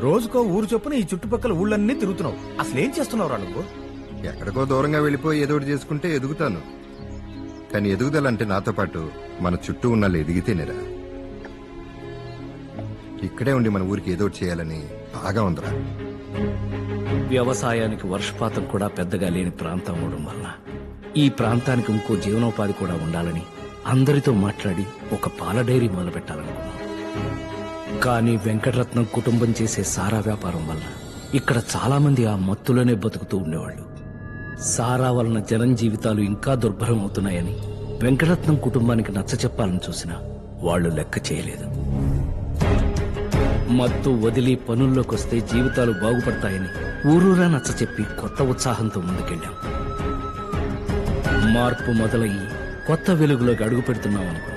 రోజుకో ఊరు చొప్పున ఈ చుట్టుపక్కల ఊళ్ళన్నీ తిరుగుతున్నావు. అసలేం చేస్తున్నావురా నువ్వు? ఎక్కడికో దూరంగా వెళ్ళిపోయి ఏదో ఒకటి చేసుకుంటే ఎదుగుతాను. కానీ ఎదుగుదలంటే నాతో పాటు మన చుట్టూ ఉన్న వాళ్ళు ఎదిగితేనేరా. ఇక్కడే ఉండి మన ఊరికి ఏదో ఒకటి చేయాలని బాగా ఉందిరా. వ్యవసాయానికి వర్షపాతం కూడా పెద్దగా లేని ప్రాంతం అవడం వల్ల ఈ ప్రాంతానికి ఇంకో జీవనోపాధి కూడా ఉండాలని అందరితో మాట్లాడి ఒక పాల డైరీ మొదలుపెట్టాలనుకున్నాం. కానీ వెంకటరత్నం కుటుంబం చేసే సారా వ్యాపారం వల్ల ఇక్కడ చాలా మంది ఆ మత్తులోనే బతుకుతూ ఉండేవాళ్లు. సారా వలన జనం జీవితాలు ఇంకా దుర్భరం అవుతున్నాయని వెంకటరత్నం కుటుంబానికి నచ్చ చెప్పాలని చూసినా వాళ్లు లెక్క చేయలేదు. మత్తు వదిలి పనుల్లోకొస్తే జీవితాలు బాగుపడతాయని ఊరూరా నచ్చ చెప్పి కొత్త ఉత్సాహంతో ముందుకెళ్ళాం. మార్పు మొదలయ్యి కొత్త వెలుగులోకి అడుగు పెడుతున్నాం అనుకో.